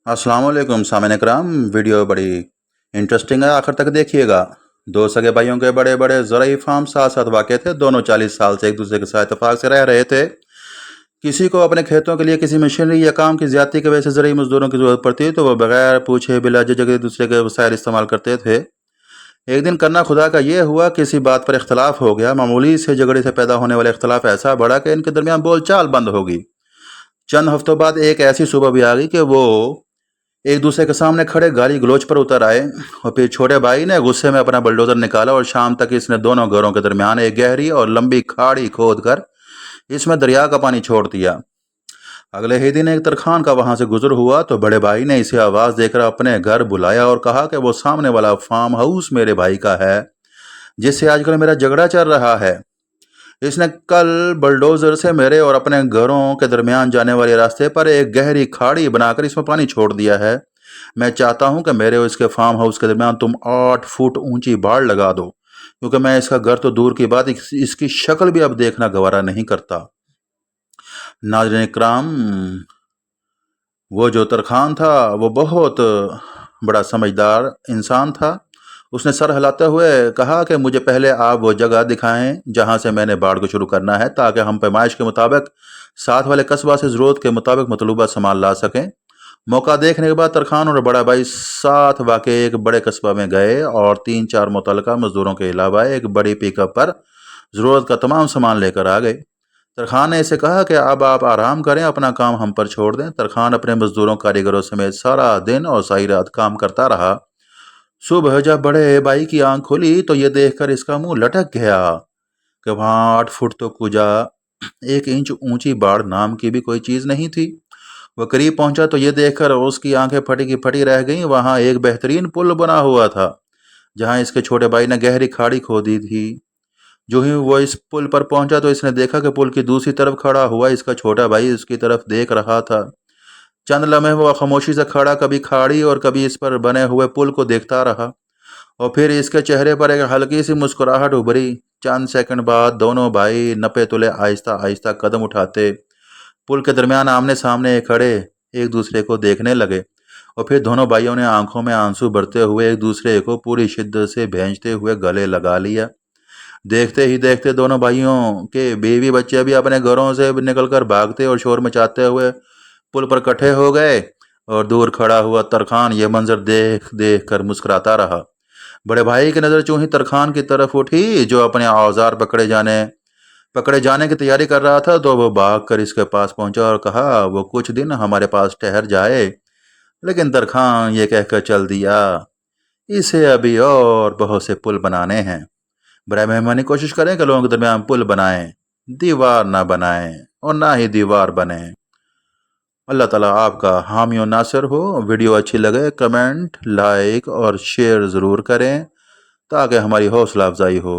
अस्सलाम वालेकुम सामने कराम। वीडियो बड़ी इंटरेस्टिंग है, आखिर तक देखिएगा। दो सगे भाइयों के बड़े बड़े ज़राई फार्म साथ साथ वाक़ थे। दोनों 40 साल से एक दूसरे के साथ इत्तेफाक से रह रहे थे। किसी को अपने खेतों के लिए किसी मशीनरी या काम की ज़्यादती की वजह से ज़राई मज़दूरों की ज़रूरत पड़ती तो वह बगैर पूछे बिला झिझक एक दूसरे के वसाइल इस्तेमाल करते थे। एक दिन करना खुदा का ये हुआ, किसी बात पर इख्तलाफ हो गया। मामूली से झगड़े से पैदा होने वाला इख्तलाफ ऐसा बढ़ा कि इनके दरमियान बोलचाल बंद हो गई। चंद हफ्तों बाद एक ऐसी सुबह भी आ गई कि वो एक दूसरे के सामने खड़े गाली गलोच पर उतर आए। और फिर छोटे भाई ने गुस्से में अपना बुलडोजर निकाला और शाम तक इसने दोनों घरों के दरमियान एक गहरी और लंबी खाड़ी खोद कर इसमें दरिया का पानी छोड़ दिया। अगले ही दिन एक तरखान का वहां से गुजर हुआ तो बड़े भाई ने इसे आवाज देकर अपने घर बुलाया और कहा कि वो सामने वाला फार्म हाउस मेरे भाई का है, जिससे आजकल मेरा झगड़ा चल रहा है। इसने कल बुलडोजर से मेरे और अपने घरों के दरमियान जाने वाले रास्ते पर एक गहरी खाड़ी बनाकर इसमें पानी छोड़ दिया है। मैं चाहता हूं कि मेरे और इसके फार्म हाउस के दरमियान तुम 8 फुट ऊंची बाड़ लगा दो, क्योंकि मैं इसका घर तो दूर की बात इसकी शक्ल भी अब देखना गवारा नहीं करता। नाज़रीन इकराम, वो जो तरखान था वो बहुत बड़ा समझदार इंसान था। उसने सर हिलाते हुए कहा कि मुझे पहले आप वो जगह दिखाएं जहां से मैंने बाढ़ को शुरू करना है, ताकि हम पैमाइश के मुताबिक साथ वाले कस्बा से ज़रूरत के मुताबिक मतलूबा सामान ला सकें। मौका देखने के बाद तरखान और बड़ा भाई साथ वाक़ई एक बड़े कस्बा में गए और 3-4 मुतल्लका मजदूरों के अलावा एक बड़ी पिकअप पर ज़रूरत का तमाम सामान लेकर आ गए। तरखान ने इसे कहा कि अब आप आराम करें, अपना काम हम पर छोड़ दें। तरखान अपने मजदूरों कारीगरों समेत सारा दिन और सारी रात काम करता रहा। सुबह जब बड़े भाई की आंख खुली तो ये देखकर इसका मुंह लटक गया कि वहाँ 8 फुट तो कुजा 1 इंच ऊंची बाढ़ नाम की भी कोई चीज़ नहीं थी। वह करीब पहुंचा तो ये देखकर उसकी आंखें फटी की फटी रह गईं। वहाँ एक बेहतरीन पुल बना हुआ था, जहाँ इसके छोटे भाई ने गहरी खाड़ी खोदी थी। जो ही वो इस पुल पर पहुंचा तो इसने देखा कि पुल की दूसरी तरफ खड़ा हुआ इसका छोटा भाई उसकी तरफ देख रहा था। चंद लम्हे वो खामोशी से खड़ा कभी खाड़ी और कभी इस पर बने हुए पुल को देखता रहा, और फिर इसके चेहरे पर एक हल्की सी मुस्कुराहट उभरी। चंद सेकंड बाद दोनों भाई नपे तुले आहिस्ता आहिस्ता कदम उठाते पुल के दरमियान आमने सामने खड़े एक दूसरे को देखने लगे। और फिर दोनों भाइयों ने आंखों में आंसू भरते हुए एक दूसरे को पूरी शिद्दत से भींचते हुए गले लगा लिया। देखते ही देखते दोनों भाइयों के बीवी बच्चे भी अपने घरों से निकलकर भागते और शोर मचाते हुए पुल पर इकट्ठे हो गए। और दूर खड़ा हुआ तरखान ये मंजर देख देख कर मुस्कुराता रहा। बड़े भाई की नज़र चूं ही तरखान की तरफ उठी, जो अपने औजार पकड़े जाने की तैयारी कर रहा था, तो वो भाग कर इसके पास पहुंचा और कहा वो कुछ दिन हमारे पास ठहर जाए। लेकिन तरखान ये कहकर चल दिया, इसे अभी और बहुत से पुल बनाने हैं। बराए मेहरबानी कोशिश करें कि लोगों के दरमियान पुल बनाएं, दीवार ना बनाएं और ना ही दीवार बने। अल्लाह ताला आपका हामी और नासिर हो। वीडियो अच्छी लगे कमेंट, लाइक और शेयर ज़रूर करें ताकि हमारी हौसला अफजाई हो।